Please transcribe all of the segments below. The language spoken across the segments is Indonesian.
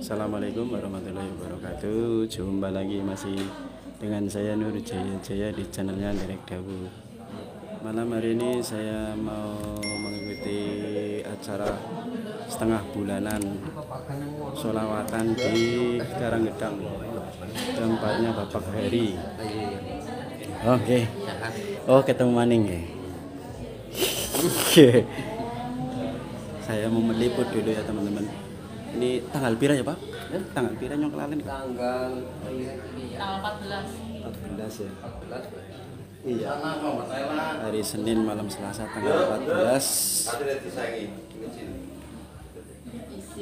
Assalamualaikum warahmatullahi wabarakatuh. Jumpa lagi masih dengan saya Nur Jaya di channelnya Derek Dawu. Malam hari ini saya mau mengikuti acara setengah bulanan sholawatan di Karanggedang, tempatnya Bapak Heri. Oke. Oh, ketemu maning ya. Saya mau meliput dulu ya teman-teman. Ini tanggal pira ya Pak? Tanggal pira nyong kelalen? Tanggal 14 ya. 14. Iya. Hari Senin malam Selasa tanggal 14.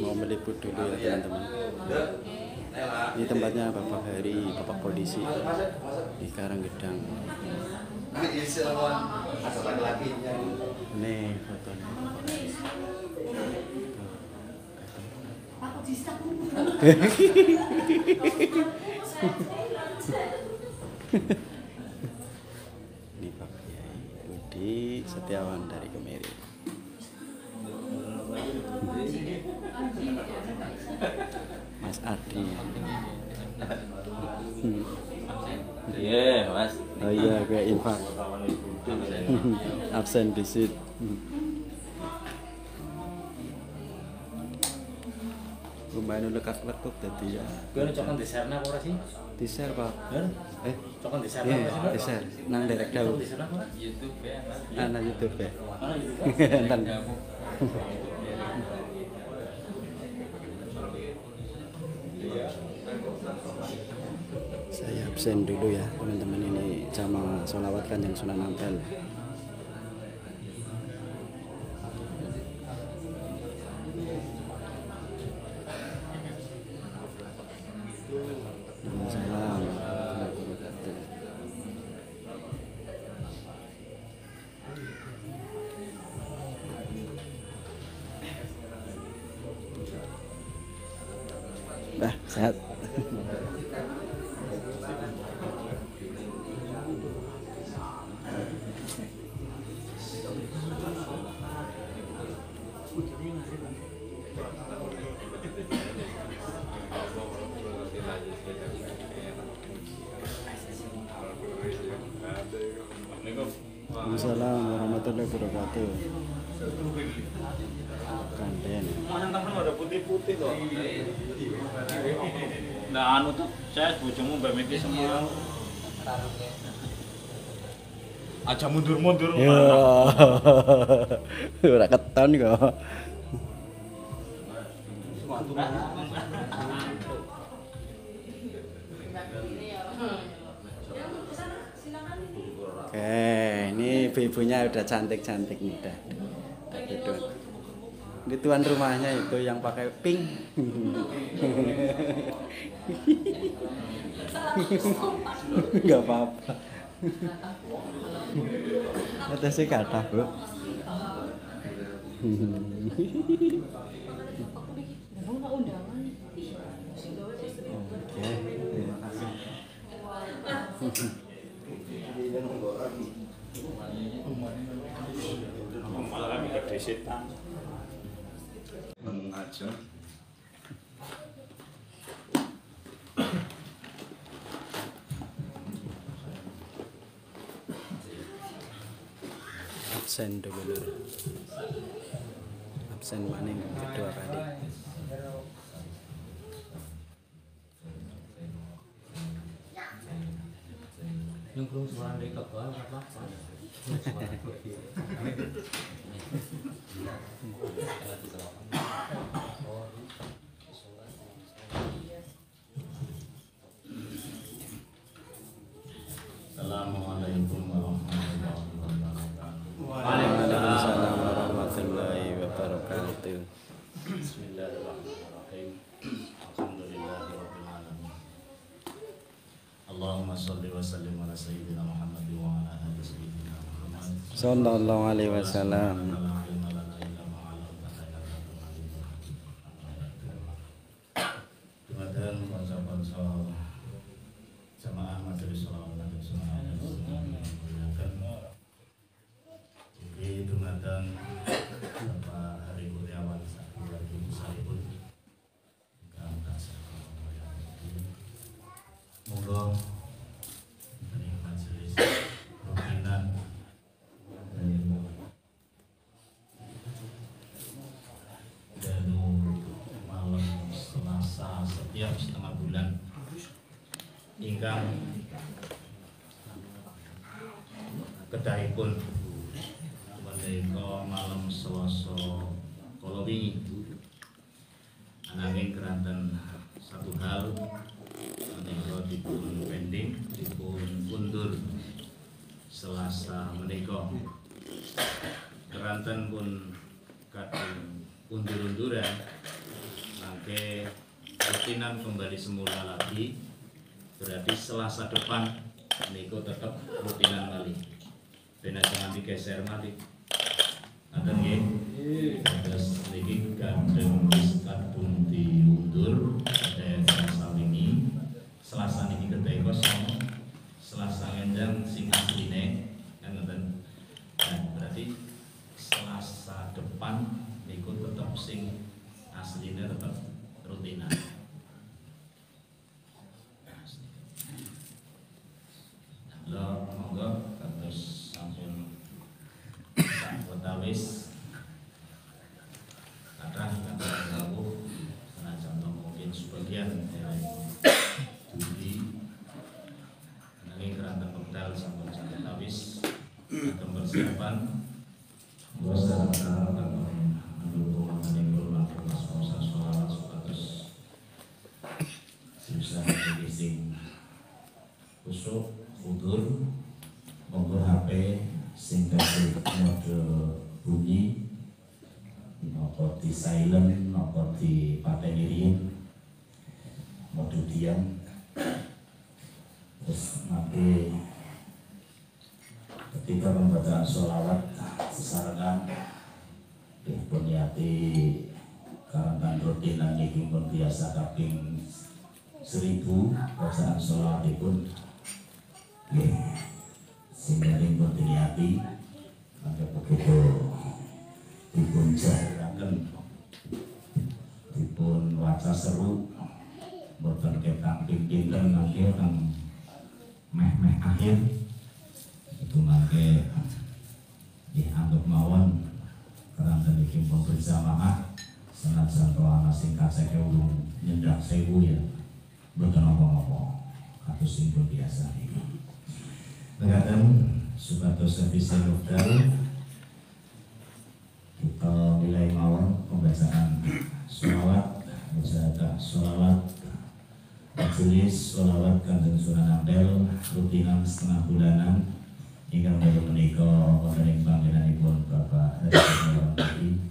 Mau meliput dulu ya teman-teman. Ini tempatnya Bapak Heri, Bapak Polisi di Karanggedang. Nih fotonya. Ini Pak Kiai Budi Setiawan dari Kemiri. Mas Ardi. Iya, Mas. Oh iya, kayak infak. Absen visit. Lumayan lekuk tadi ya. Gue cokan deserna apa sih? Desair Pak. Cokan deserna Iya, apa sih? desair. Nang Derek Dawu. Deserna apa? YouTube ya, Mas. Anak YouTube ya. Mana YouTube? Enten. Saya absen dulu ya teman-teman, ini jamaah sholawat Kanjeng Sunan Ampel. Salam. Bah, sehat. Waalaikumsalam warahmatullahi wabarakatuh. Kanten. Mana tampil ada putih-putih loh. Nah, anu tuh saya bojomu Mbak Meki semua. Aja mundur-mundur. Ya. Ora keton kok. Oke, ini ibu-ibunya udah cantik-cantik nih dah. Gitu. Ini tuan rumahnya itu yang pakai pink. Enggak apa-apa. Atasnya kata, Bu. Oke, terima kasih. Malah kami gede setan. Mengajar. Absen dulu. Absen maning kedua kali. Yang belum suara dari kebal apa? Assalamualaikum warahmatullahi wabarakatuh. Waalaikumsalam warahmatullahi wabarakatuh. Bismillahirrahmanirrahim. Alhamdulillahirabbil alamin. Allahumma shalli wa sallim ala sayyidina Muhammad wa ala ali sayyidina Muhammad. Sallallahu alaihi wasallam. Kemudian konco-konco jamaah majelis sholawat Kanjeng Sunan Ampel iki dumateng Bapak Heri Kurniawan Sakti Salihun ingkang setiap setengah bulan ingkang kedahipun menika malam Selasa kala wingi. Ananging keranten satu hal menika dipun pending, dipun undur Selasa menika. Keranten pun kadung undur-unduran, mangke rutinan kembali semula lagi. Berarti Selasa depan niku tetap rutinan malih. Ben jangan digeser malih. Ngaten nggih. Terus niki kadung wis kadung diundur pada Selasa wingi. Selasa niki kedai kosong. Selasa ngenjang sing asline ngoten. Nah, berarti Selasa depan niku tetap sing asline tetap rutinan. Lah monggo kados sampun watawis kathah ingkang dawuh senajan mungkin sebagian dudi nanging keranten wekdal sampun watawis kagem persiapan bersama mendukung meninggal langkung masa sholawat supados susah sing kusuk udur monggo HP sing kasih mode bunyi napa di silent napa di pateni riyen mode diam terus nanti ketika membaca sholawat sesarengan dipun niati karangan rutinan niki pun biasa kaping 1000 bacaan sholawatipun nggih sing pun diniati mangke begitu dipun jahiraken dipun waca seru boten ketang pinten mangke teng meh akhir itu mangke dianggap mawon keranten iki pun berjamaah senajan to ana sing kaceke urung nyendak 1000 ya boten apa-apa kados sing biasa iki. Mekaten supados bisa wekdal kita nilai mawon pembacaan sholawat, mujahadah sholawat, majelis sholawat Kanjeng Sunan Ampel rutinan setengah bulanan ingkang menika menika wonten ing panggenanipun Bapak Hadi.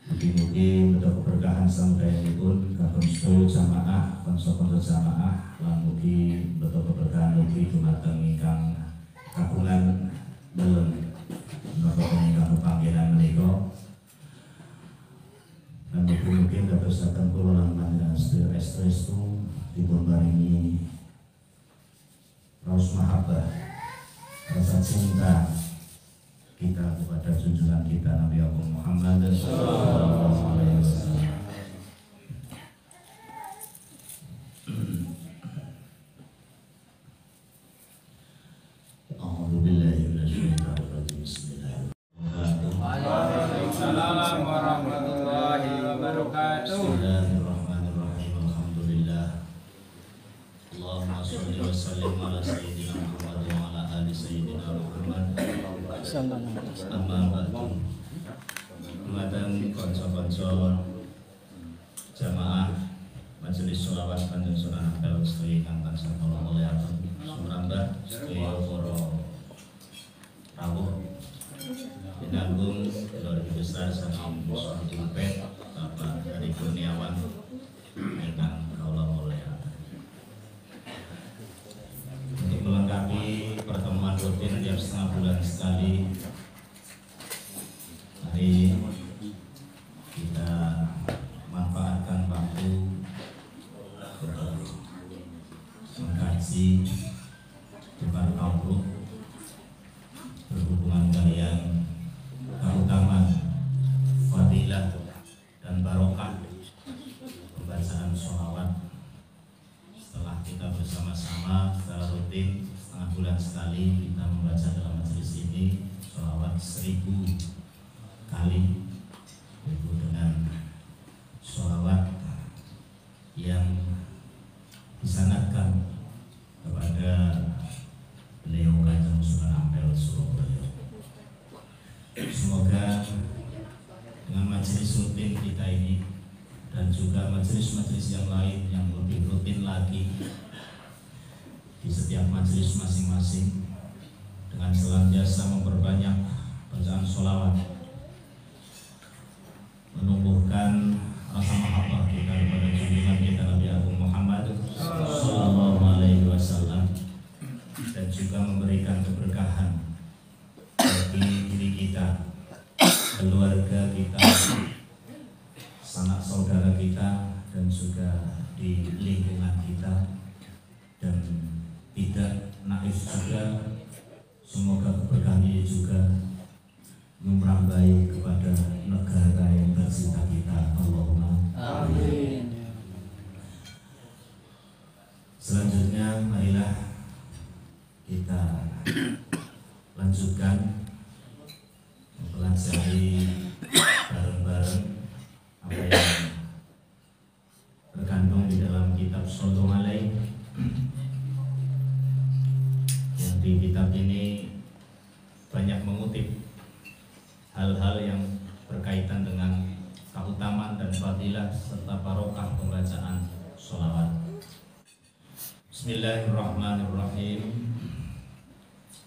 Mugi-mugi mendapat keberkahan samudayanipun kagem sedaya jamaah, kanca-kanca jamaah lan mugi mendapat keberkahan mugi dumateng ingkang kagungan dalem menapa ingkang panggenan menika. Dan mugi-mugi dadosaken kula lan panjenengan sedaya estu dipun paringi raos mahabbah, rasa cinta kita kepada junjungan kita Nabi Muhammad sallallahu alaihi wasallam. A'udzu billahi minasyaitonir rajim. Bismillahirrahmanirrahim. Waalaikumsalam warahmatullahi wabarakatuh. Bismillahirrahmanirrahim. Alhamdulillah. Allahumma shalli wa sallim ala sayyidina Muhammad wa ala ali sayyidina Muhammad. Amma ba'du. Dumateng kanca-kanca jamaah majelis sholawat Kanjeng Sunan Ampel sedaya ingkang tansah kula mulyakaken sumrambah sedaya para rawuh pinanggung keluarga besar saking Sunan Ampel Bapak Hadi Kurniawan ingkang kula mulyakaken. Untuk melengkapi pertemuan rutin tiap setengah bulan sekali, mari kita manfaatkan waktu untuk mengkaji depan kaum berhubungan kalian keutamaan, fadilah dan barokah pembacaan sholawat. Setelah kita bersama-sama secara rutin setengah bulan sekali kita membaca dalam majelis ini sholawat 1000 kali, yaitu dengan sholawat dan juga majelis-majelis yang lain yang lebih rutin lagi di setiap majelis masing-masing, dengan senantiasa memperbanyak bacaan sholawat, menumbuhkan rasa mahabbah kita kepada junjungan kita Nabi Agung Muhammad Sallallahu Alaihi Wasallam, dan juga memberikan keberkahan bagi diri kita, keluarga kita, sanak saudara kita, dan juga di lingkungan kita. Dan tidak naif juga, semoga keberkahan ini juga merambai kepada negara yang tercinta kita. Allahumma amin. Selanjutnya marilah kita lanjutkan mempelajari bareng-bareng apa yang terkandung di dalam kitab Shallu Alaihi. Yang di kitab ini banyak mengutip hal-hal yang berkaitan dengan keutamaan dan fadilah serta barokah pembacaan sholawat. Bismillahirrahmanirrahim.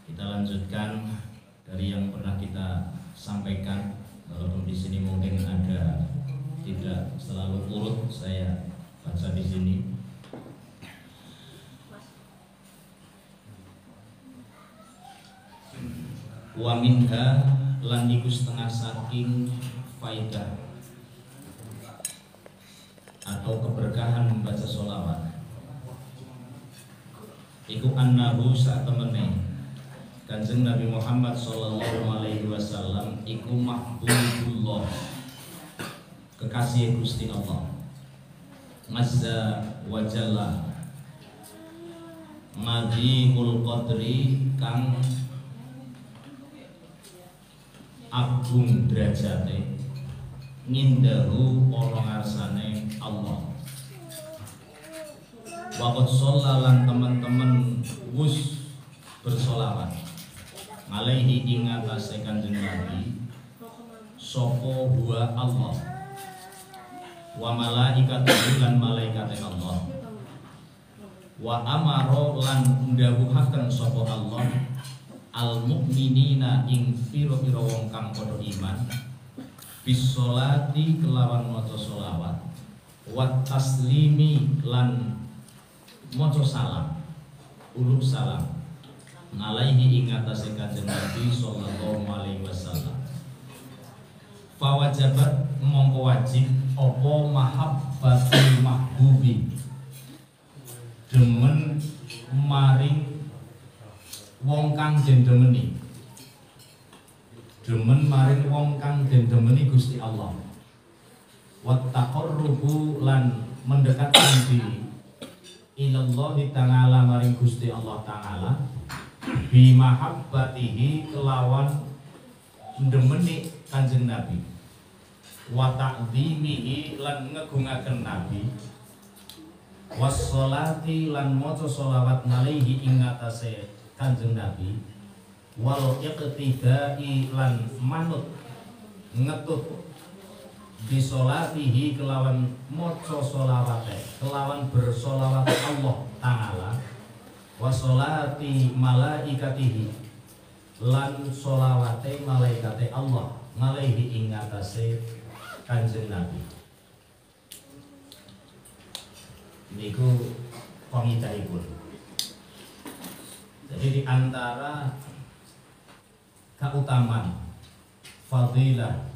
Kita lanjutkan dari yang pernah kita sampaikan, walaupun di sini mungkin ada tidak selalu urut saya baca di sini. Wa minha lan iku setengah saking faidah atau keberkahan membaca sholawat iku annahu saat temene Kanjeng Nabi Muhammad Sallallahu Alaihi Wasallam iku mahbubullah, kekasih Gusti Allah Azza wa Jalla, madhimul qadri kang agung derajate, ngindahu ana ngarsane Allah. Waqad shollalan teman-teman wus bersolawat alaihi ing atase Kanjeng Nabi sapa huwa Allah wa malaikatuhu lan malaikate Allah wa amara lan ndhawuhaken sapa Allah al mukminina ing pira-pira wong kang padha iman bisolati kelawan maca sholawat wa taslimi lan maca salam uluk salam alaihi ing atase Kanjeng Nabi sallallahu alaihi wasallam. Fa wajabat mongko wajib apa mahabbatul mahbubi, demen maring wong kang den demeni, demen maring wong kang den demeni Gusti Allah. Wa taqarrubu lan mendekatkan diri ilallah ta'ala maring Gusti Allah ta'ala bi mahabbatihi kelawan ndemeni Kanjeng Nabi wa ta'dhimihi lan ngegungaken Nabi wassolati lan maca sholawat alaihi ing atase Kanjeng Nabi wal iqtidai lan manut ngetut bisolatihi kelawan maca sholawate kelawan bersolawat Allah ta'ala wasolati malaikatihi lan sholawate malaikate Allah alaihi ing atase Kanjeng Nabi. Niku pangitaipun. Jadi di antara keutamaan fadilah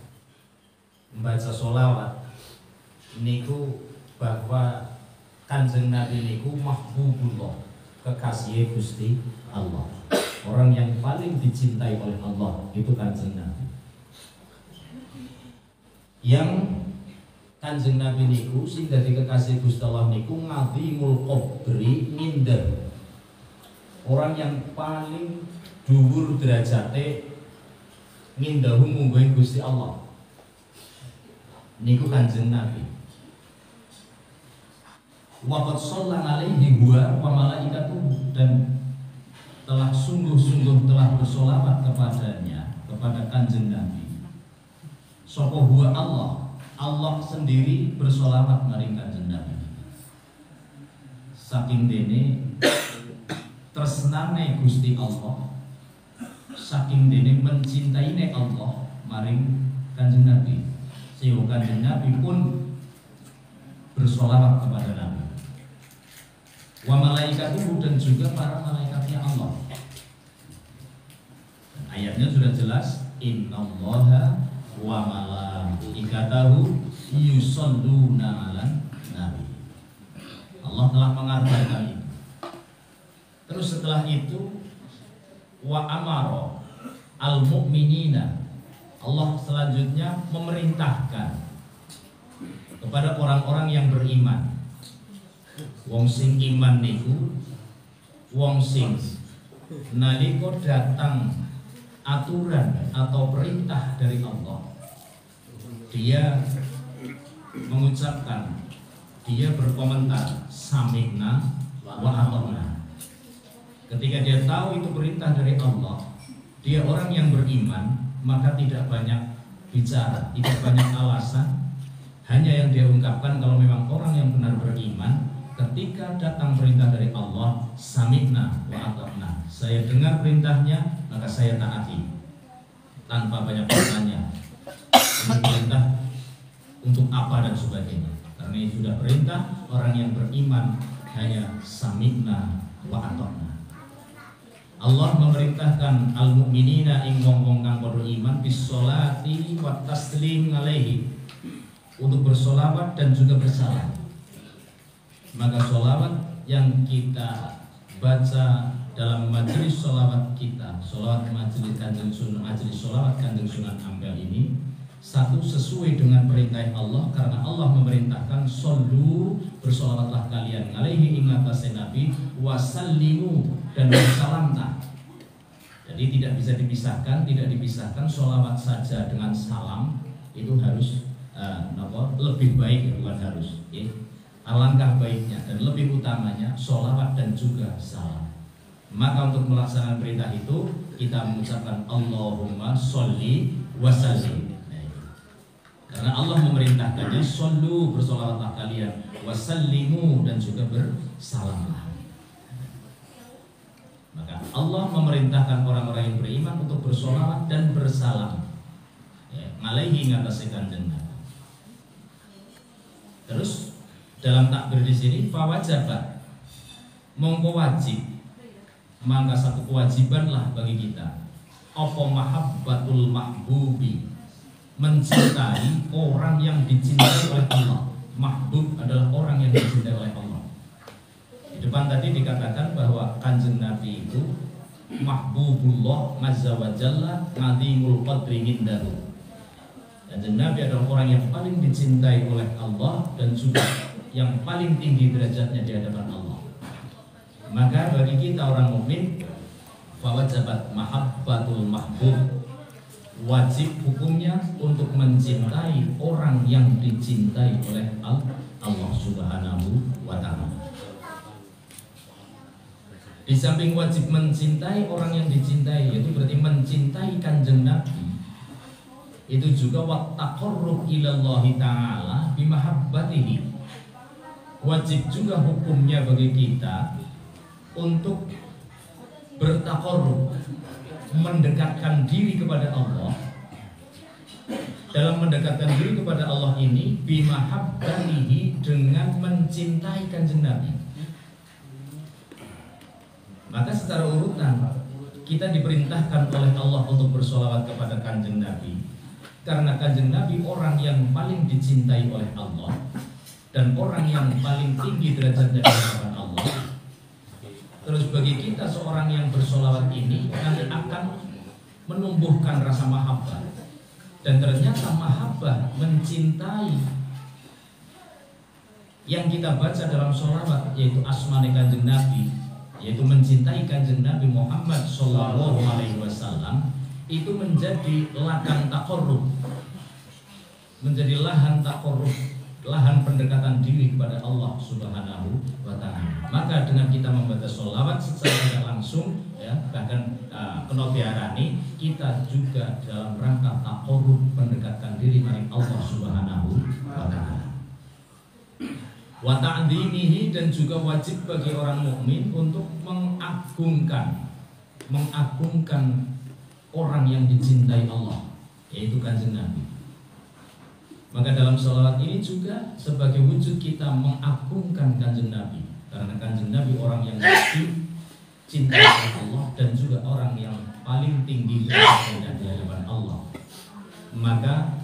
membaca sholawat niku bahwa Kanjeng Nabi niku mahbubullah, kekasih Gusti Allah, orang yang paling dicintai oleh Allah itu Kanjeng Nabi. Yang Kanjeng Nabi niku sing dadi kekasih Gusti Allah niku ngazimul qadri minder, orang yang paling dhuwur derajate mindahu mungguing Gusti Allah niku Kanjeng Nabi. Waqad shalla alaihi huwa wa malaikatuhu, dan telah sungguh-sungguh telah bersolawat kepadanya, kepada Kanjeng Nabi sapa huwa Allah Allah sendiri bersolawat maring Kanjeng Nabi. Saking dene tresnane Gusti Allah, saking dene mencintaine Allah maring Kanjeng Nabi, sehingga Kanjeng Nabi pun bersolawat kepada Nabi. Wa malaikatuhu, dan juga para malaikatnya Allah. Ayatnya sudah jelas, innallaha wa malaikatahu yusholluna 'alan nabi. Allah telah mengabarkan itu. Terus setelah itu wa amara al mu'minina, Allah selanjutnya memerintahkan kepada orang-orang yang beriman. Wong sing iman niku wong sing nalika datang aturan atau perintah dari Allah, dia mengucapkan, dia berkomentar sami'na wa ata'na. Ketika dia tahu itu perintah dari Allah, dia orang yang beriman, maka tidak banyak bicara, tidak banyak alasan. Hanya yang dia ungkapkan, kalau memang orang yang benar beriman, ketika datang perintah dari Allah, sami'na wa ata'na, saya dengar perintahnya, maka saya taati tanpa banyak bertanya ini perintah untuk apa dan sebagainya. Karena itu sudah perintah, orang yang beriman hanya sami'na wa ata'na. Allah memerintahkan al-mu'minina ing wong-wong kang padha iman bis-sholati wa taslim alaihi, untuk bersolawat dan juga bersalam. Maka solawat yang kita baca dalam majelis solawat kita, solawat majelis Kanjeng Sunan, majelis solawat Kanjeng Sunan Ampel ini, satu, sesuai dengan perintah Allah, karena Allah memerintahkan shollu, bersolawatlah kalian alaihi ing atase Nabi, wasallimu, dan bersalamlah. Jadi tidak bisa dipisahkan, tidak dipisahkan solawat saja dengan salam, itu harus lebih baik, bukan harus, ya. Alangkah baiknya dan lebih utamanya sholawat dan juga salam. Maka untuk melaksanakan perintah itu, kita mengucapkan Allahumma sholli wa sallim. Karena Allah memerintahkannya, shollu, bersolawatlah kalian, wasallimu, dan juga bersalamlah. Maka Allah memerintahkan orang-orang yang beriman untuk bersolawat dan bersalam, ya, alaihi ngatasi Kanjeng Nabi. Terus dalam takbir di sini, fawajabat, mongko wajib, maka satu kewajibanlah bagi kita, apa mahabbatul mahbubi, mencintai orang yang dicintai oleh Allah. Mahbub adalah orang yang dicintai oleh Allah. Di depan tadi dikatakan bahwa Kanjeng Nabi itu mahbubullah azza wa jalla azimul qadri indahu. Kanjeng Nabi adalah orang yang paling dicintai oleh Allah dan juga yang paling tinggi derajatnya di hadapan Allah. Maka bagi kita orang mukmin, fawajabat mahabbatul mahbub, wajib hukumnya untuk mencintai orang yang dicintai oleh Allah Subhanahu wa ta'ala. Di samping wajib mencintai orang yang dicintai, yaitu berarti mencintai Kanjeng Nabi, itu juga wattaqarrub ilallahi ta'ala bimahabbatihi. Wajib juga hukumnya bagi kita untuk bertaqarrub, mendekatkan diri kepada Allah. Dalam mendekatkan diri kepada Allah ini bimahabbatihi, dengan mencintai Kanjeng Nabi. Maka secara urutan kita diperintahkan oleh Allah untuk bersolawat kepada Kanjeng Nabi, karena Kanjeng Nabi orang yang paling dicintai oleh Allah dan orang yang paling tinggi derajatnya di hadapan Allah. Terus bagi kita seorang yang bersolawat ini nanti akan menumbuhkan rasa mahabbah, dan ternyata mahabbah, mencintai yang kita baca dalam solawat, yaitu asmane Kanjeng Nabi, yaitu mencintai Kanjeng Nabi Muhammad Sallallahu Alaihi Wasallam, itu menjadi ladang taqarrub, menjadi lahan taqarrub lahan pendekatan diri kepada Allah Subhanahu wa Ta'ala. Maka dengan kita membaca sholawat secara tidak langsung, ya, bahkan kena diarani, kita juga dalam rangka taqarrub pendekatan diri maring Allah Subhanahu wa Ta'ala. Wa ta'dhimihi, dan juga wajib bagi orang mukmin untuk mengagungkan orang yang dicintai Allah, yaitu Kanjeng Nabi. Maka dalam sholawat ini juga sebagai wujud kita mengagungkan Kanjeng Nabi, karena Kanjeng Nabi orang yang dicintai oleh Allah dan juga orang yang paling tinggi derajatnya di hadapan Allah. Maka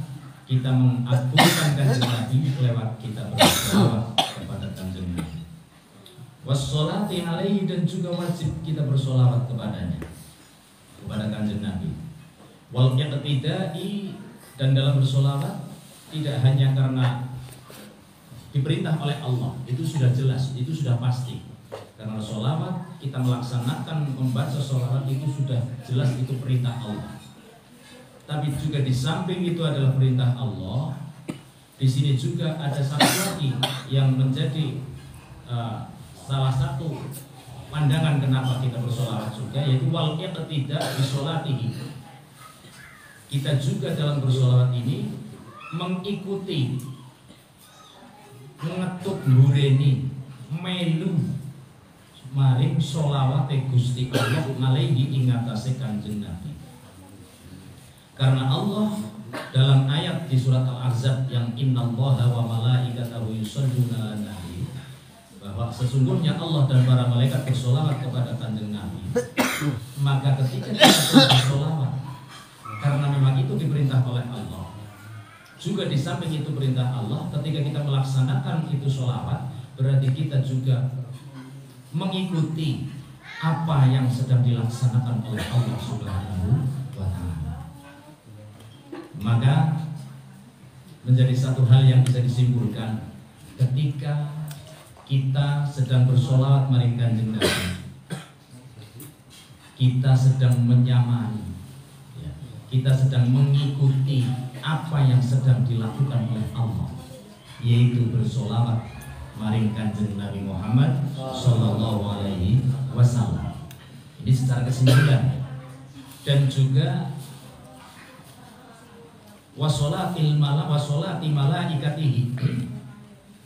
kita mengagungkan Kanjeng Nabi lewat kita bersolawat kepada Kanjeng Nabi. Wassolati alaihi, dan juga wajib kita bersolawat kepadanya, kepada Kanjeng Nabi. Wal iqtidai, dan dalam bersolawat tidak hanya karena diperintah oleh Allah, itu sudah jelas, itu sudah pasti. Karena sholawat, kita melaksanakan membaca sholawat itu sudah jelas, itu perintah Allah. Tapi juga di samping itu adalah perintah Allah, di sini juga ada satu lagi yang menjadi salah satu pandangan kenapa kita bersolawat juga, yaitu wal iqtida bi sholatihi. Kita juga dalam bersolawat ini mengikuti, mengetuk nureni, melu maring sholawat Gusti Allah alaihi ing atase Kanjeng Nabi. Karena Allah dalam ayat di surat Al-Ahzab yang innallaha wa malaikatahu yusholluna 'alan nabi, bahwa sesungguhnya Allah dan para malaikat bersolawat kepada Kanjeng Nabi. Maka ketika kita bersolawat, karena memang itu diperintah oleh Allah, juga di samping itu perintah Allah, ketika kita melaksanakan itu sholawat, berarti kita juga mengikuti apa yang sedang dilaksanakan oleh Allah Subhanahu wa Ta'ala. Maka menjadi satu hal yang bisa disimpulkan ketika kita sedang bersolawat maring Kanjeng Nabi, kita sedang menyamai, kita sedang mengikuti apa yang sedang dilakukan oleh Allah, yaitu bersolawat maring Kanjeng Nabi Muhammad Sallallahu Alaihi Wasallam. Ini secara kesimpulan. Dan juga wasolati malaikatihi,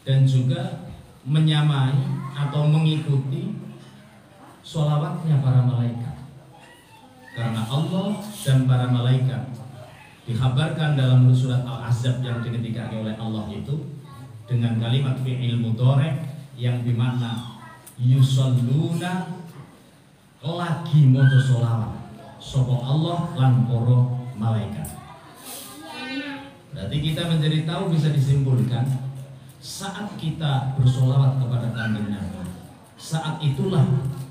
dan juga menyamai atau mengikuti solawatnya para malaikat. Karena Allah dan para malaikat dikhabarkan dalam surat Al-Ahzab yang diketikkan oleh Allah itu dengan kalimat fi'il mudhari' yang bermakna yusalluna, lagi maca sholawat sapa Allah lan para malaikat. Berarti kita menjadi tahu, bisa disimpulkan saat kita bersolawat kepada Kanjeng Nabi, saat itulah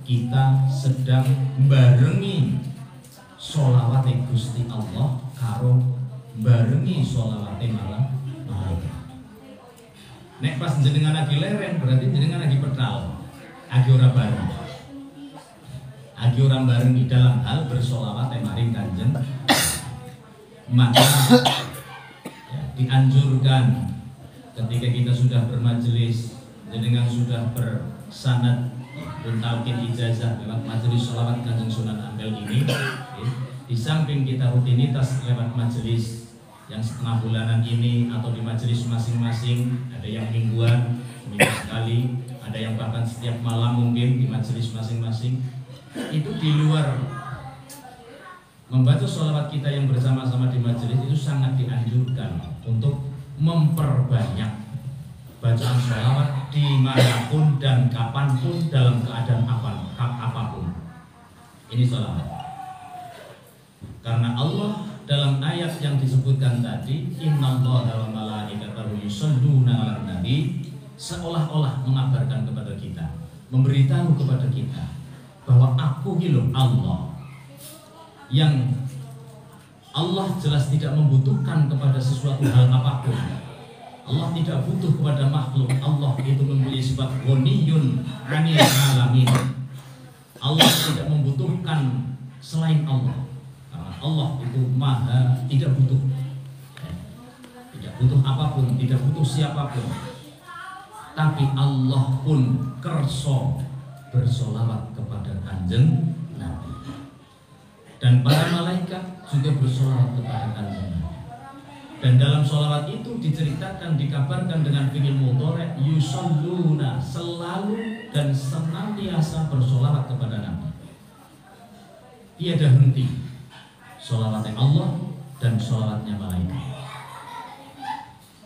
kita sedang barengi sholawat Gusti Allah karo barengi sholawat malam malaikat. Nek pas jenengan lagi leren, berarti jenengan lagi pedal, lagi ora bareng, lagi orang bareng di dalam hal bersolawat maring Kanjeng. Maka ya, dianjurkan ketika kita sudah bermajelis, jenengan sudah bersanad talqin ijazah lewat majelis sholawat Kanjeng Sunan Ampel ini, di samping kita rutinitas lewat majelis yang setengah bulanan ini atau di majelis masing-masing, ada yang mingguan, seminggu sekali, ada yang bahkan setiap malam mungkin di majelis masing-masing. Itu di luar membaca sholawat kita yang bersama-sama di majelis, itu sangat dianjurkan untuk memperbanyak bacaan sholawat dimanapun dan kapanpun dalam keadaan apapun. Ini sholawat. Karena Allah dalam ayat yang disebutkan tadi, innallaha wa malaikatahu yusholluna 'alan nabi, seolah-olah mengabarkan kepada kita, memberitahu kepada kita bahwa aku hidup Allah, yang Allah jelas tidak membutuhkan kepada sesuatu hal apapun. Allah tidak butuh kepada makhluk. Allah itu memiliki sifat ghaniyun 'anil alamin. Allah tidak membutuhkan selain Allah. Karena Allah itu maha tidak butuh. Tidak butuh apapun, tidak butuh siapapun. Tapi Allah pun kerso bersolawat kepada Kanjeng Nabi. Dan para malaikat juga bersolawat kepada Kanjeng Nabi. Dan dalam solawat itu diceritakan, dikabarkan dengan fi'il mudhari' yusalluna, selalu dan senantiasa bersolawat kepada Nabi. Tiada henti solawatnya Allah dan solawatnya malaikat.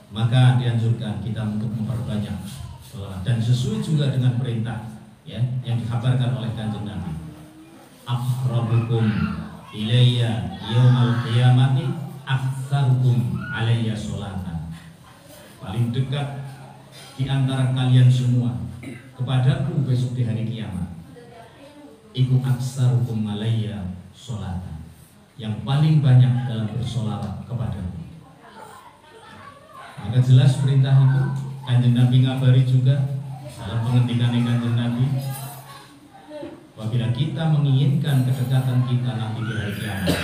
Maka dianjurkan kita untuk memperbanyak solawat, dan sesuai juga dengan perintah ya yang dikabarkan oleh Kanjeng Nabi. Aqrabukum ilayya yaumal qiyamati aktsarukum alayya sholatan. Paling dekat di antara kalian semua kepadaku besok di hari kiamat iku aktsarukum alayya sholatan, yang paling banyak dalam bersolawat kepadaku. Maka jelas perintah itu Kanjeng Nabi ngabari juga dalam pengendikan Kanjeng Nabi, apabila kita menginginkan kedekatan kita nanti di hari kiamat,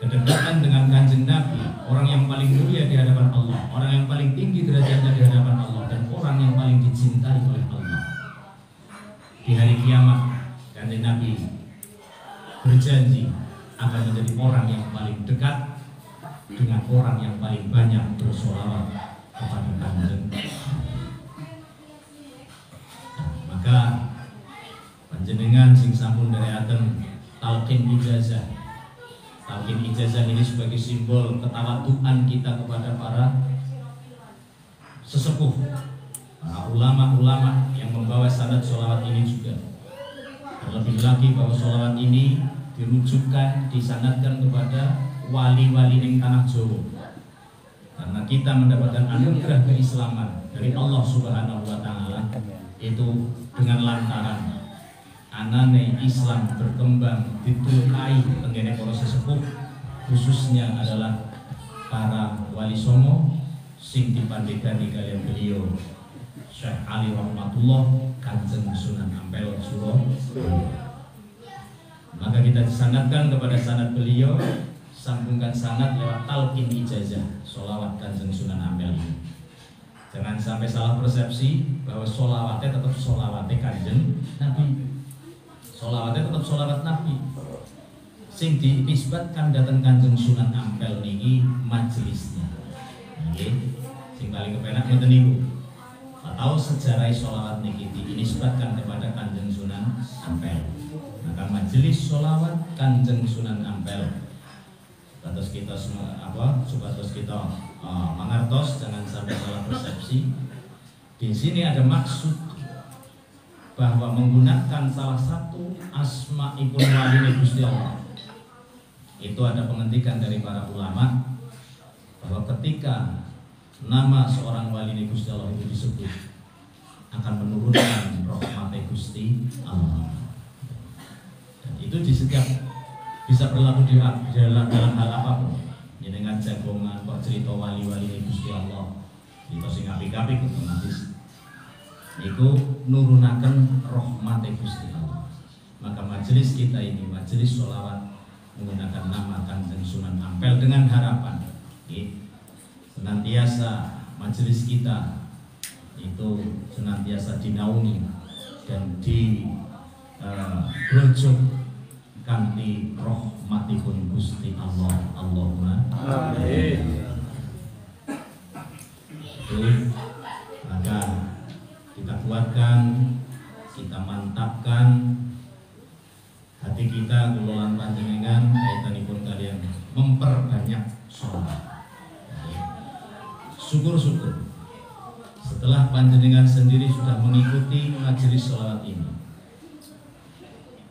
kedekatan dengan Kanjeng Nabi, orang yang paling mulia di hadapan Allah, orang yang paling tinggi derajatnya di hadapan Allah, dan orang yang paling dicintai oleh Allah, di hari kiamat Kanjeng Nabi berjanji akan menjadi orang yang paling dekat dengan orang yang paling banyak bersolawat kepada Kanjeng. Maka panjenengan sing sampun nderekaken talqin ijazah. Talqin ijazah ini sebagai simbol ketawaduan kita kepada para sesepuh, para ulama-ulama yang membawa sanad sholawat ini juga. Terlebih lagi bahwa sholawat ini dirujukkan, disanadkan kepada wali-wali ning tanah Jawa. Karena kita mendapatkan anugerah keislaman dari Allah Subhanahu wa taala itu dengan lantaran anane Islam berkembang ditulkai tenggene para sesepuh, khususnya adalah para wali songo sing dipandhegani kaliyan beliau Syekh Ali rahmatullah Kanjeng Sunan Ampel Surabaya. Maka kita disanadkan kepada sanad beliau, sambungkan sanad lewat talqin ijazah sholawat Kanjeng Sunan Ampel ini. Jangan sampai salah persepsi bahwa sholawatnya tetap sholawatnya Kanjeng Nabi. Sholawatnya tetap sholawat Nabi. Sing dinisbatkan datang Kanjeng Sunan Ampel niki majelisnya. Nggih. Sing paling kepenak ngoten niku. Atau sejarah sholawat niki dinisbatkan kepada Kanjeng Sunan Ampel. Maka majelis sholawat Kanjeng Sunan Ampel. Supados kita semua supados kita mangertos, jangan sampai salah persepsi. Di sini ada maksud bahwa menggunakan salah satu asmaul wali Gusti Allah. Itu ada pengendikan dari para ulama bahwa ketika nama seorang wali Gusti Allah itu disebut akan menurunkan rahmat Gusti Allah. Dan itu di setiap bisa berlaku di dalam hal apapun. Dengan jagongan kok cerita wali-wali Gusti Allah, cerita sing apik-apik otomatis iku nurunaken rahmat Gusti Allah. Maka majelis kita ini majelis sholawat menggunakan nama Kanjeng Sunan Ampel dengan harapan senantiasa majelis kita itu senantiasa dinaungi dan dibrojok kanthi rahmatipun Gusti Allah. Allahumma amin. Maka kita kuatkan, kita mantapkan hati kita kelolaan panjenengan kaitanipun kalian memperbanyak sholat. Syukur-syukur setelah panjenengan sendiri sudah mengikuti majelis sholawat ini,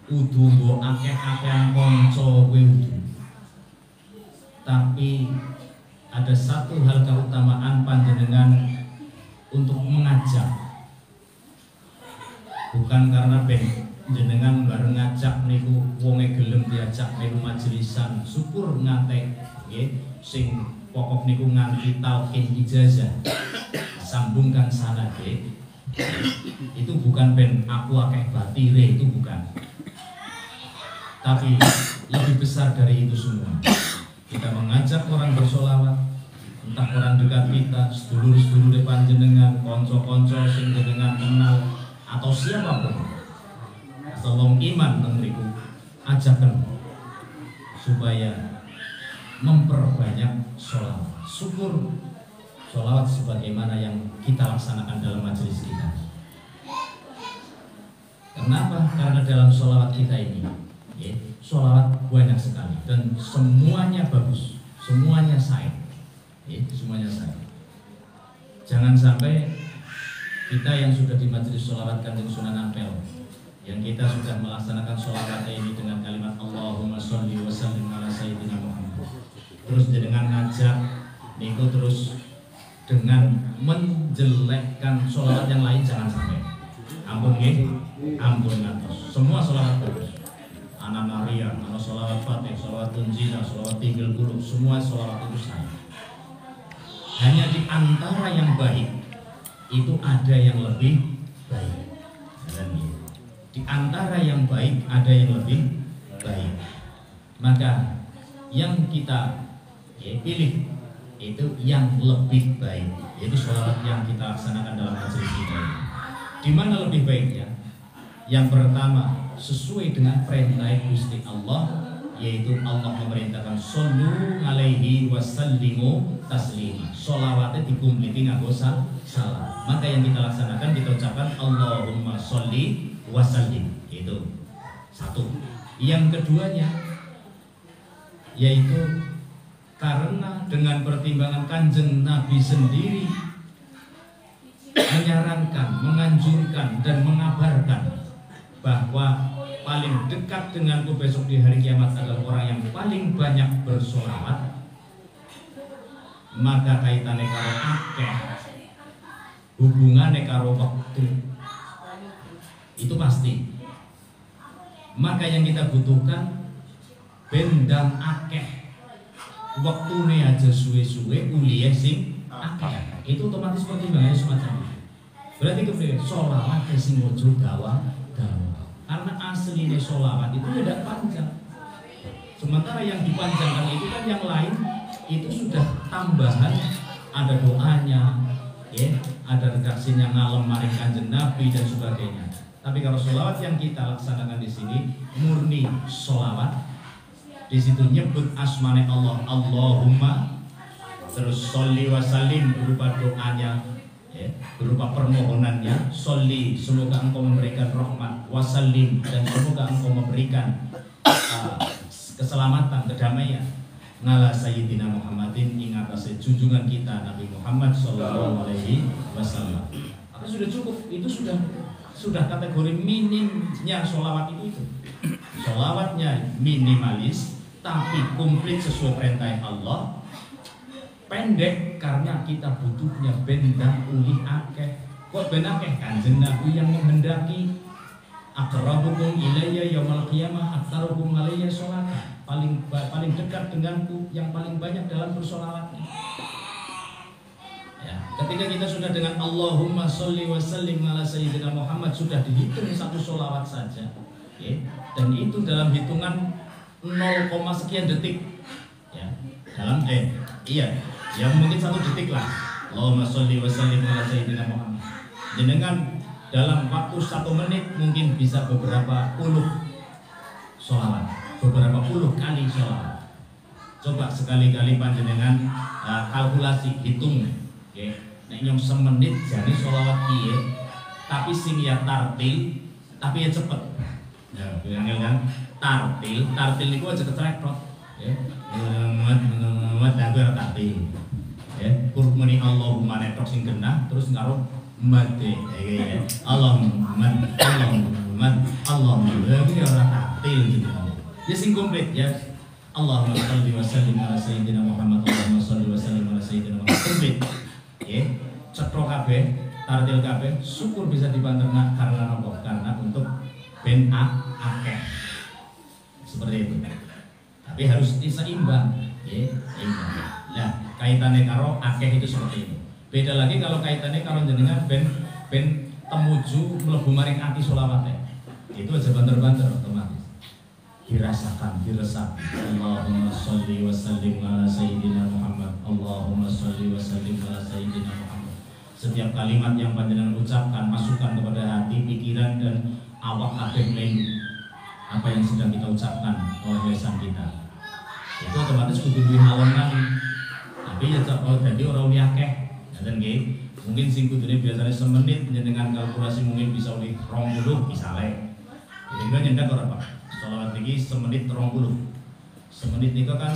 kudu mbok akeh-akehan kanca kowe udu. Tapi ada satu hal keutamaan panjenengan untuk mengajak. Bukan karena jenengan bareng ngajak niku wonge gelem diajak niku majelisan, syukur ngantek nggih sing pokok niku nganti talqin ijazah. Sambungkan sanad itu bukan ben aku akeh batire, itu bukan. Tapi lebih besar dari itu semua, kita mengajak orang bersolawat, entah orang dekat kita, sedulur-sedulur panjenengan, konco-konco sing jenengan kenal atau siapapun. Tolong iman tentriku, ajakan supaya memperbanyak sholawat. Syukur sholawat sebagaimana yang kita laksanakan dalam majelis kita. Kenapa? Karena dalam sholawat kita ini, ya, sholawat banyak sekali dan semuanya bagus, semuanya sahih, ya, semuanya sahih. Jangan sampai kita yang sudah di majelis sholawat Kanjeng Sunan Ampel, yang kita sudah melaksanakan sholawat ini dengan kalimat Allahumma sholli wa sallim ala sayyidina Muhammad, terus dengan ngajak niku terus dengan menjelekkan sholawat yang lain, jangan sampai. Ampun nggih, ampun ngatos. Semua sholawat bagus. Ana Maria, ana sholawat Fatih, sholawat Tunjina, sholawat Tinggal Qulub, semua sholawat itu sah. Hanya di antara yang baik itu ada yang lebih baik. Di antara yang baik ada yang lebih baik. Maka yang kita pilih itu yang lebih baik, yaitu sholawat yang kita laksanakan dalam majelis kita ini. Di mana lebih baiknya? Yang pertama, sesuai dengan perintah Gusti Allah, yaitu Allah memerintahkan shollu alaihi wasallimu taslima. Sholawatnya dikumpliti nganggo salam. Maka yang kita laksanakan, kita ucapkan Allahumma sholli wasallim. Itu satu. Yang keduanya, yaitu karena dengan pertimbangan Kanjeng Nabi sendiri menyarankan, menganjurkan dan mengabarkan bahwa paling dekat denganku besok di hari kiamat adalah orang yang paling banyak bersolawat. Maka kaitannya karo akeh, hubungannya karo waktu, itu pasti. Maka yang kita butuhkan bendang akeh, waktune aja suwe-suwe, uliye sing akeh. Itu otomatis pertimbangannya semacam itu. Berarti kemudian sholawat sing ojo dawa. Karena aslinya sholawat itu tidak panjang. Sementara yang dipanjangkan itu kan yang lain itu sudah tambahan, ada doanya, ya, ada redaksinya ngalem maring Kanjeng Nabi dan sebagainya. Tapi kalau sholawat yang kita laksanakan di sini murni sholawat, di situ nyebut asmane Allah, Allahumma, terus sholli wa sallim berupa doanya, ya, berupa permohonannya, sholli semoga engkau memberikan rahmat, wasallim dan semoga engkau memberikan keselamatan, kedamaian, ngala sayyidina Muhammadin, ingat atas junjungan kita Nabi Muhammad sallallahu alaihi wasallam. Maka sudah cukup, itu sudah kategori minimnya sholawat itu. Sholawatnya minimalis tapi komplit sesuai perintah Allah. Pendek karena kita butuhnya bendang uli akeh. Kok ben akeh? Kanjeng Nabi yang menghendaki aqrabukum ilayya yaumil qiyamah aktsarukum alayya sholatan. Paling dekat denganku yang paling banyak dalam bersolawat. Ya, ketika kita sudah dengan Allahumma sholli wa sallim ala sayyidina Muhammad, sudah dihitung satu sholawat saja, ya, dan itu dalam hitungan 0, sekian detik, ya, dalam ya mungkin 1 detik lah. Allahumma sholli wa sallim ala sayyidina Muhammad. Jenengan dalam waktu 1 menit mungkin bisa beberapa puluh sholawat, beberapa puluh kali sholawat. Coba sekali-kali panjenengan kalkulasi, hitung, ya. Nek nyong semenit jadi sholawat kiye, tapi sing ya tartil, tapi ya cepet. Ya, bilangnya kan tartil niku aja kecerekrot, ya. Ngemet aku ora tartil. Ya, kurmuni Allahumma netok sing genah terus ngaruh mate, ya. Allahumma iki ora tartil gitu. Ya sing komplit ya. Allahumma sholli wa sallim ala sayyidina Muhammad. Allahumma sholli wa sallim ala sayyidina Muhammad. Komplit. Ya, cetro kabeh, tartil kabeh, syukur bisa dibanterna karena apa? Karena untuk ben akeh. Seperti itu. Tapi harus seimbang, ya, seimbang. Nah, kaitannya karo akeh itu seperti itu. Beda lagi kalau kaitannya karo jenengan ben temuju mlebu maring ati sholawate. Itu aja banter-banter otomatis. dirasakan, diresapi. Allahumma sholli wa sallim ala sayyidina Muhammad. Allahumma sholli wa sallim ala sayyidina Muhammad. Setiap kalimat yang panjenengan ucapkan masukkan kepada hati, pikiran dan awak kabeh melu apa yang sedang kita ucapkan oleh lisan kita. Itu otomatis kudu duwe halangan. Tapi ya jadi orang uni akeh. Ngaten nggih. Mungkin sing kudune biasanya semenit dengan kalkulasi mungkin bisa oleh 20 misalnya. Kira-kira nyendak ora Pak? Sholawat niki semenit 20. Semenit niku kan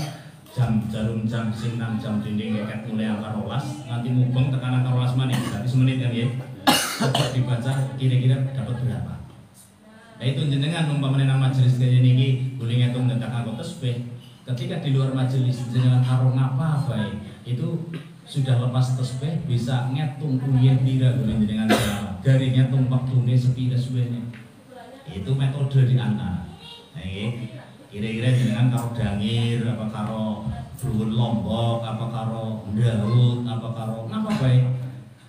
jarum jam sing nang jam dinding keket mulai angka 12 nganti mubeng tekan angka 12 menit. Berarti semenit kan ya. Coba dibaca kira-kira dapat berapa? Nah itu jenengan umpamane nang majelis kaya niki boleh ngitung tentang angka tasbih. Ketika di luar majelis jenengan karo ngapa bae itu sudah lepas tasbih bisa ngitung kuliah pira boleh jenengan selawat. Dari ngitung waktune sepira suwene. Itu metode di antara. Nah, kira-kira jenengan karo dangir, apa karo Bruun Lombok, apa karo Garut, apa karo napa bae.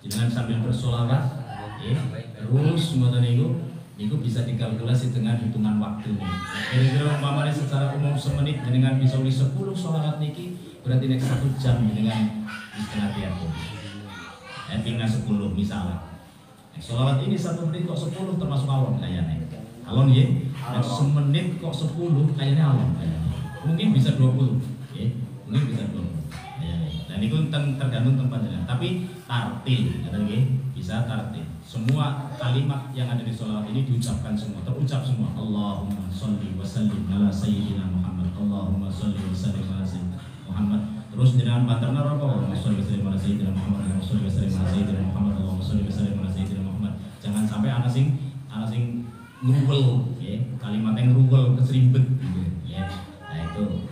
Jenengan sambil bersolawat, terus ngoten niku bisa dikalkulasi dengan hitungan waktu nih. Kira-kira umpamanya secara umum semenit jenengan bisa uli 10 sholawat niki, berarti nek 1 jam jenengan setengah tiapun. Tinggal 10 misalnya. Sholawat ini 1 menit kok 10 termasuk awam kayaknya. Alon ya, semenit kok 10 kayaknya awam kayaknya. Mungkin bisa 20, ya. Mungkin bisa 20. Ya. Dan itu tergantung tempatnya. Tapi tartil, bisa tartil. Semua kalimat yang ada di sholawat ini diucapkan semua, terucap semua. Allahumma sholli wa sallim ala sayyidina Muhammad. Allahumma sholli wa sallim ala sayyidina Muhammad. Terus dengan banterna apa? Allahumma sholli wa sallim ala sayyidina Muhammad. Allahumma sholli wa sallim ala sayyidina Muhammad. Allahumma sholli wa sallim ala sayyidina Muhammad. Jangan sampai ana sing ngeruwel ya, kalimat yang ngeruwel keserimpet gitu ya. Nah itu.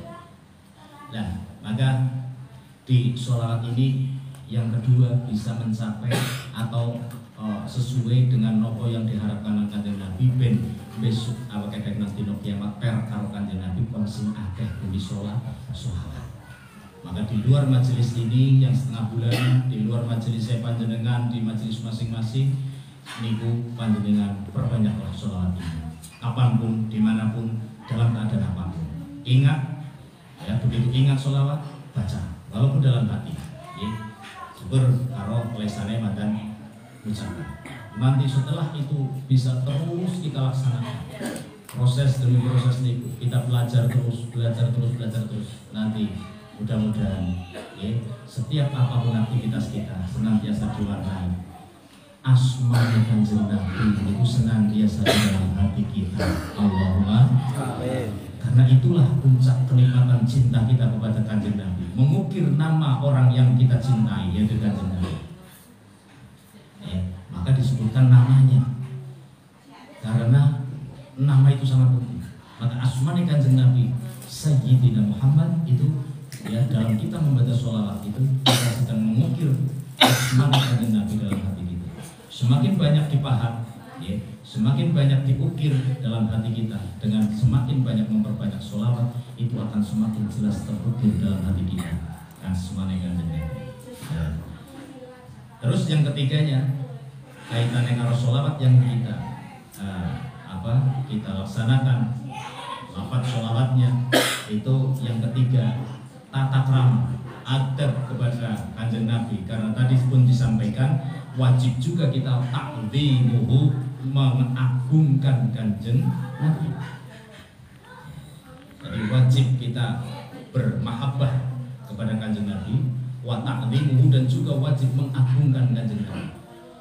Nah, maka di sholawat ini yang kedua bisa mencapai atau sesuai dengan nopo yang diharapkan Kanjeng Nabi ben besok awak kakek nanti no kiamat per karo Kanjeng Nabi wong sing akeh bumi sholawat. Maka di luar majelis ini yang setengah bulan, di luar majelis saya panjenengan di majelis masing-masing niku panjenengan perbanyaklah sholawat ini. Kapanpun, dimanapun, dalam keadaan apapun. Ingat, ya begitu ingat sholawat, baca. Walaupun dalam hati. Ya. Syukur karo lesane madan ucapan. Nanti setelah itu bisa terus kita laksanakan. Proses demi proses niku kita belajar terus. Nanti mudah-mudahan ya, setiap apapun aktivitas kita senantiasa diwarnai asma Kanjeng Nabi itu senantiasa dalam hati kita. Allahumma amin. Karena itulah puncak kenikmatan cinta kita kepada Kanjeng Nabi, mengukir nama orang yang kita cintai yaitu Kanjeng Nabi. Ya, maka disebutkan namanya karena nama itu sangat penting. Maka asma Kanjeng Nabi Sayyidina Muhammad itu ya dalam kita membaca sholawat itu kita sedang mengukir asma Kanjeng Nabi dalam hati kita. Semakin banyak dipaham, ya, semakin banyak diukir dalam hati kita. Dengan semakin banyak memperbanyak sholawat, itu akan semakin jelas terukir dalam hati kita. Asma Kanjeng Nabi. Ya. Terus yang ketiganya kaitannya karo sholawat yang kita kita laksanakan lafaz sholawatnya itu yang ketiga tata krama adab kepada Kanjeng Nabi. Karena tadi pun disampaikan wajib juga kita ta'dhimuhu mengagungkan Kanjeng Nabi. Jadi wajib kita bermahabbah kepada Kanjeng Nabi, wa ta'dhimuhu, dan juga wajib mengagungkan Kanjeng Nabi.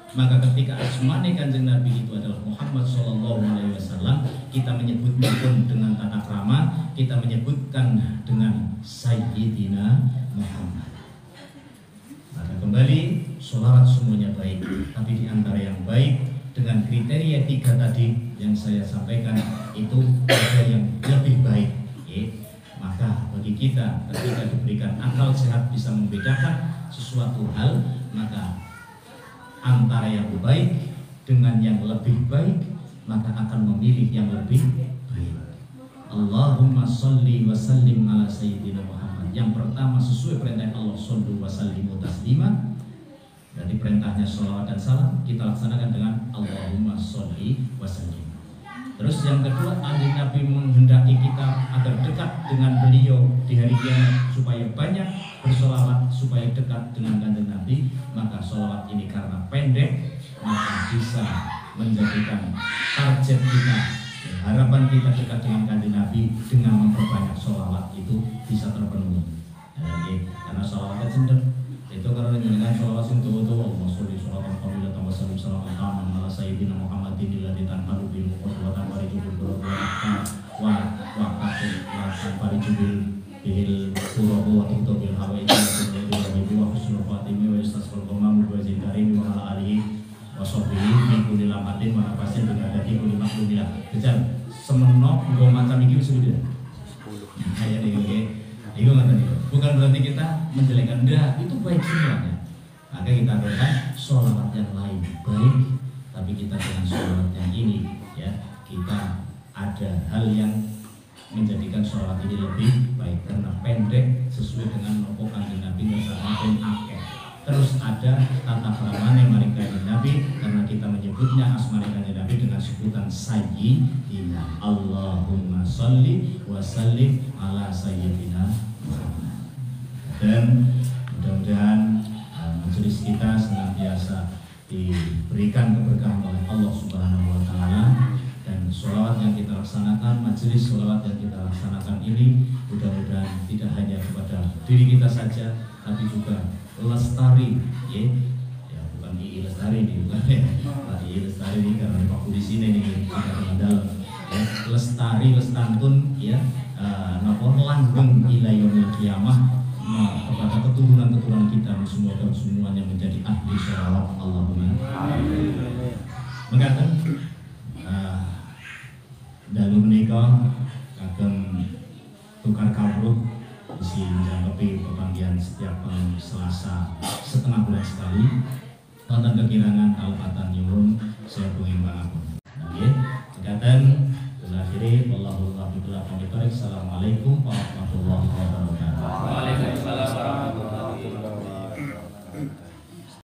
Maka ketika asmane Kanjeng Nabi itu adalah Muhammad sallallahu alaihi wasallam, kita menyebutnya pun dengan tata krama, kita menyebutkan dengan Sayyidina Muhammad. Maka kembali sholawat semuanya baik, tapi di antara yang baik dengan kriteria 3 tadi yang saya sampaikan itu ada yang lebih baik. Ya. Maka bagi kita ketika diberikan akal sehat bisa membedakan sesuatu hal, maka antara yang baik dengan yang lebih baik, maka akan memilih yang lebih baik. Allahumma sholli wa sallim ala sayyidina Muhammad. Yang pertama sesuai perintah Allah, shollu wa sallimu taslima. Dari perintahnya sholawat dan salam kita laksanakan dengan Allahumma sholli wa sallim. Terus yang kedua, Kanjeng Nabi menghendaki kita agar dekat dengan beliau di hari kiamat, supaya banyak bersolawat, supaya dekat dengan Kanjeng Nabi. Maka solawat ini karena pendek, maka bisa menjadikan target kita, harapan kita dekat dengan Kanjeng Nabi dengan memperbanyak solawat itu bisa terpenuhi. Karena solawatnya cenderung itu karena dengan solawat yang tuh Allahumma sholli sholatan kamilatan wa sallim salaman taman ala sayyidina Muhammadin alladzi tanhalu bil muqaddamati wa rijubil wa tanpa rijubil bihil qurabu wa tubil hawaiji wa husnul khatimi wa istasqal qamam wa zikarin wa ala alihi wa sahbihi min kulli lamatin wa nafasin bi adati kulli makhluqillah. Kejar semenok nggo macam iki wis sudah. Kayak iki. Itu bukan berarti kita menjelekkan, enggak, itu baik semuanya. Maka kita aturkan sholawat yang lain baik, tapi kita dengan sholawat yang ini ya, kita ada hal yang menjadikan sholawat ini lebih baik karena pendek sesuai dengan nopo Kanjeng Nabi dan akeh. Terus ada tata keramane mari Kanjeng Nabi karena kita menyebutnya asmane Kanjeng Nabi dengan sebutan sayyidina. Allahumma sholli wa sallim ala sayyidina. Dan mudah-mudahan majelis kita senantiasa diberikan keberkahan oleh Allah Subhanahu wa Ta'ala, dan sholawat yang kita laksanakan, majelis sholawat yang kita laksanakan ini mudah-mudahan tidak hanya kepada diri kita saja, tapi juga lestari, ya bukan II Lestari ini, bukan ya, II Lestari ini karena Pak di sini nih kita kenal dalam, ya, lestari lestantun, ya, nopo langgeng ila yaumil qiyamah. Kepada keturunan kita semuanya menjadi ahli sholawat. Allahumma amin. Mengatakan dalu menika kagem tukar kawruh isi menjangkepi pepanggihan setiap Selasa setengah bulan sekali. Wonten kekirangan kalpatan nyuwun saya pengin pangapun. Nggih, mekaten akhiri wallahu a'lam bishawab. Assalamualaikum warahmatullahi wabarakatuh. Waalaikumsalam.